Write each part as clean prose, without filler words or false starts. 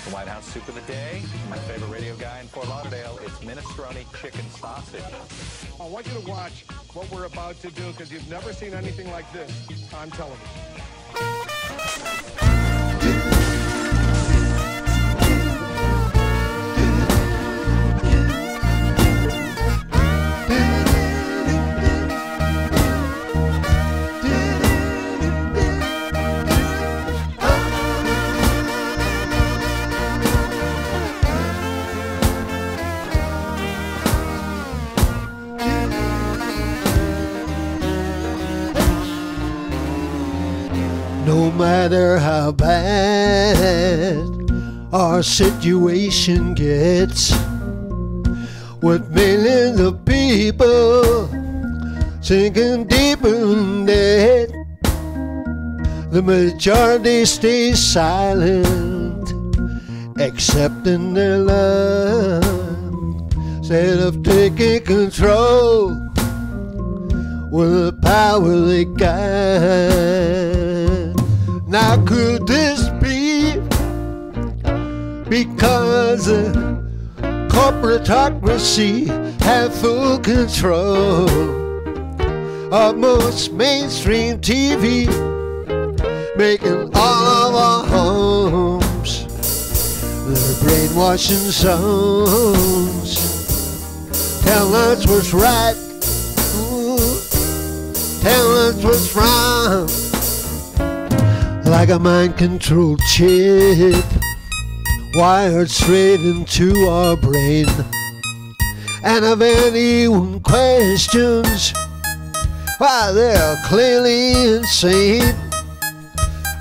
The White House soup of the day. My favorite radio guy in Fort Lauderdale. It's minestrone chicken sausage. I want you to watch what we're about to do because you've never seen anything like this on television. No matter how bad our situation gets, with millions of people sinking deeper in debt, the majority stays silent, accepting their love instead of taking control with the power they got. Now could this be because corporatocracy have full control of most mainstream TV, making all of our homes their brainwashing zones, tell us what's right, tell us what's wrong, like a mind-controlled chip wired straight into our brain. And if anyone questions why they're clearly insane,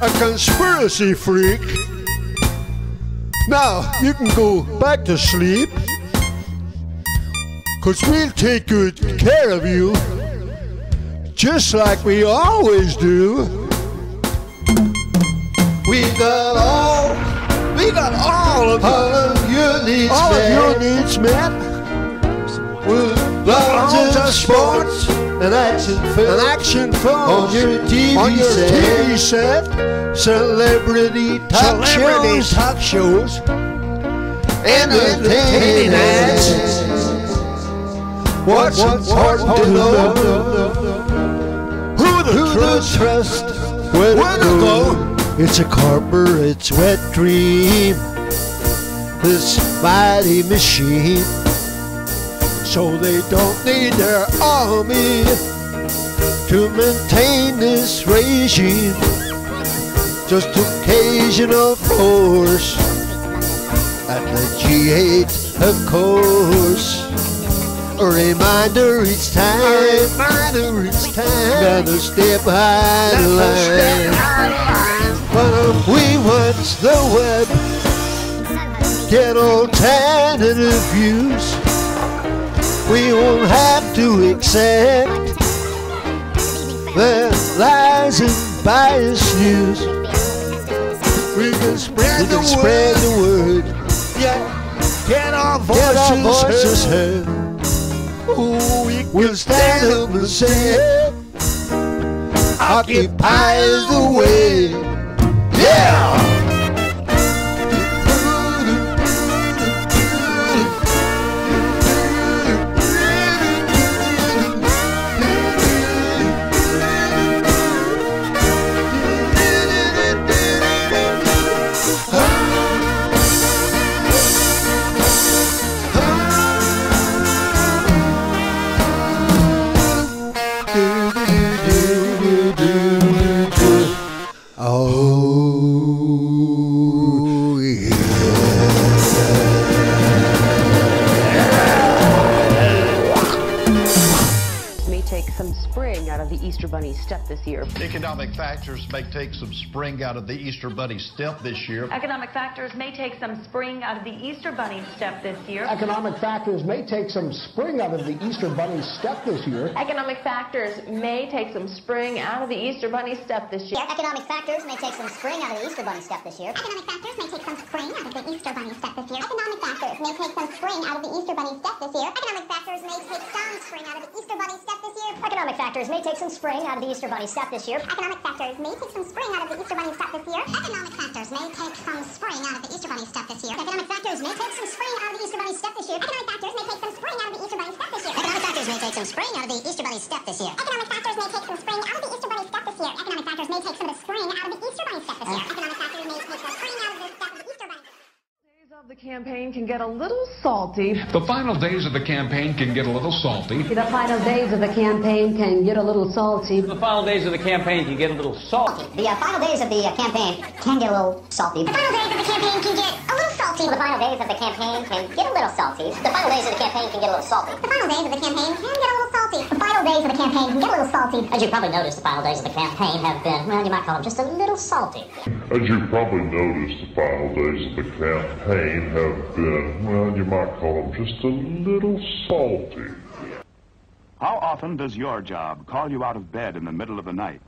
a conspiracy freak, now you can go back to sleep, 'cause we'll take good care of you just like we always do. We got all of your needs met. All of your needs met. With lots of sports and action films on your TV set. Celebrity talk shows. Entertaining ads. What's important to know? Who to trust? Where to go? It's a corporate's wet dream, this mighty machine. So they don't need their army to maintain this regime. Just occasional force at the G8, of course. A reminder each time, gotta step behind the line. But if we watch the web, get alternative views, we won't have to accept their lies and biased news. We can spread the word, yeah, get our voices heard. We'll stand up and say, occupy the way. Yeah! Oh, yeah. May take some spring out of the Easter Bunny step this year. Economic factors may take some spring out of the Easter Bunny step this year. Economic factors may take some spring out of the Easter Bunny step this year. Economic factors may take some spring out of the Easter Bunny step this year. Economic factors may take some spring out of the Easter Bunny step this year. Economic factors may take some spring out of the Easter Bunny step this year. Economic factors may take some spring out of the Easter Bunny step this year. Economic factors may take some spring out of the Easter Bunny step this year. Economic factors may take some spring out of the Easter Bunny step this year. Economic factors may take some spring out of the the Easter Bunny step this year. Economic factors may take some spring out of the Easter Bunny step this year. Economic factors may take some spring out of the Easter Bunny step this year. Economic factors may take some spring out of the Easter Bunny step this year. Economic factors may take some spring out of the Easter Bunny step this year. Economic factors may take some spring out of the Easter Bunny step this year. Economic factors may take some spring out of the Easter Bunny step this year. Economic factors may take some of the spring out of the Easter Bunny step this year. Economic factors may take some spring out of the step of the Easter Bunny. Of the campaign can get a little salty. The final days of the campaign can get a little salty. The final days of the campaign can get a little salty. The final days of the campaign can get a little salty. The final days of the campaign can get a little salty. The final days of the campaign can get a little salty. The final days of the campaign can get a little salty. The final days of the campaign can get a little salty. The final days of the campaign can get a little salty. The final days of the campaign can get a little salty. As you probably noticed, the final days of the campaign have been, well, you might call them just a little salty. As you probably noticed, the final days of the campaign have been, well, you might call them just a little salty. How often does your job call you out of bed in the middle of the night?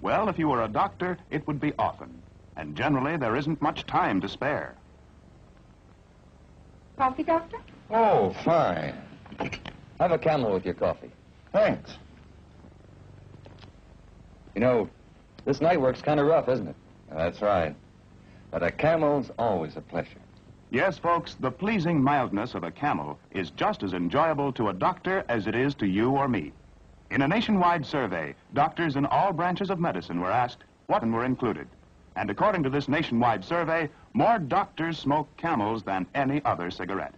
Well, if you were a doctor, it would be often. And generally, there isn't much time to spare. Coffee, doctor? Oh, fine. Have a Camel with your coffee. Thanks. You know, this night work's kind of rough, isn't it? That's right. But a Camel's always a pleasure. Yes, folks, the pleasing mildness of a Camel is just as enjoyable to a doctor as it is to you or me. In a nationwide survey, doctors in all branches of medicine were asked what were included. And according to this nationwide survey, more doctors smoke Camels than any other cigarette.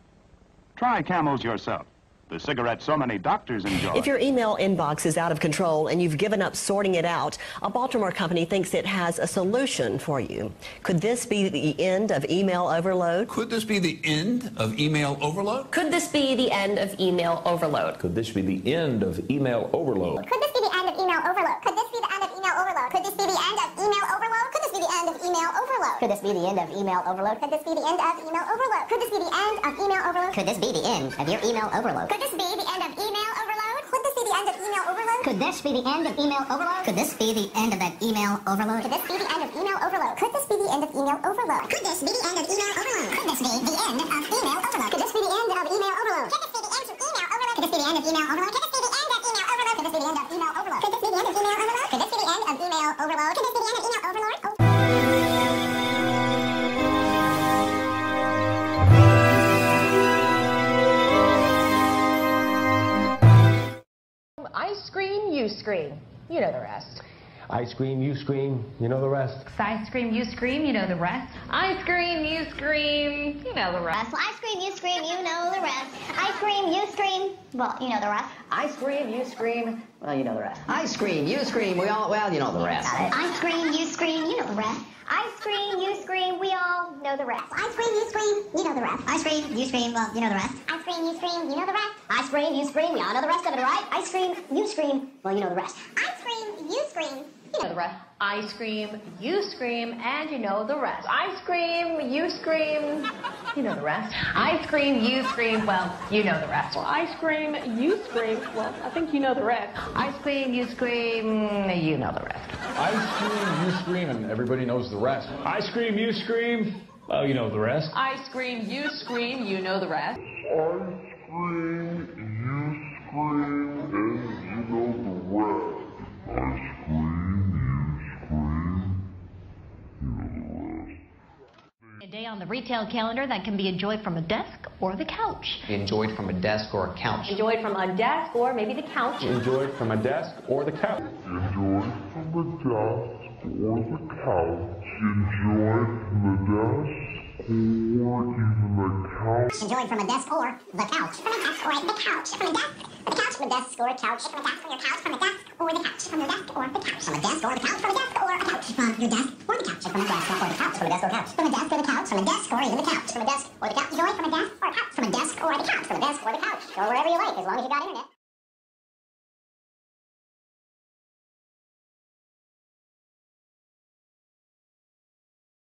Try Camels yourself. The cigarette so many doctors enjoy. If your email inbox is out of control and you've given up sorting it out, a Baltimore company thinks it has a solution for you. Could this be the end of email overload? Could this be the end of email overload? Could this be the end of email overload? Could this be the end of email overload? Could this be the end of email overload? Could this be the end of email overload? Could this be the end of email overload? Could this be the end of email overload? Could this be the end of email overload? Could this be the end of email overload? Could this be the end of email overload? Could this be the end of your email overload? Could this be the end of email overload? Could this be the end of email overload? Could this be the end of email overload? Could this be the end of that email overload? Could this be the end of email overload? Could this be the end of email overload? Could this be the end of email overload? Could this be the end of email overload? Could this be the end of email overload? Could this be the end of email overload? Could this be the end of email overload? Could this be the end of email overload? Could this be the end of email overload? Could this be the end of email overload? Could this be the end of email overload? Could this be the end of email overload? I scream, you scream. You know the rest. I scream, you scream, you know the rest. I scream, you scream, you know the rest. I scream, you scream, you know the rest. I scream, you scream, you know the rest. I scream, you scream, well, you know the rest. I scream, you scream, well, you know the rest. I scream, you scream, we all, well, you know the rest. I scream, you scream, you know the rest. I scream, you scream, we all know the rest. I scream, you scream, you know the rest. I scream, you scream, well, you know the rest. I scream, you scream, you know the rest. I scream, you scream, we all know the rest of it, right? I scream, you scream, well, you know the rest. I scream, you scream, you know the rest. I scream, you scream, and you know the rest. I scream, you scream, you know the rest. I scream, you scream, well, you know the rest. Well, I scream, you scream, well, I think you know the rest. I scream, you scream, you know the rest. I scream, you scream, and everybody knows the rest. I scream, you scream, well, you know the rest. I scream, you scream, you know the rest. I scream, you scream, and you know the rest. I scream, you scream, you know the rest. A day on the retail calendar that can be enjoyed from a desk or the couch. Enjoyed from a desk or a couch. Enjoyed from a desk or maybe the couch. Enjoyed from a desk or the couch. Enjoyed from a desk or the couch. Enjoyed from a desk or even the couch. Enjoyed from a desk or the couch. From a desk or the couch. From a desk. The couch, from a desk or a couch. From a desk or your couch. From a desk or the couch. From a desk or the couch. From a desk or the couch. From a desk or a couch. From your desk or the couch. From a desk or the couch. From a desk or couch. From a desk or the couch. From a desk or even the couch. From a desk or the couch. Enjoy from a desk or a couch. From a desk or the couch. From a desk or the couch. Or wherever you like, as long as you got internet.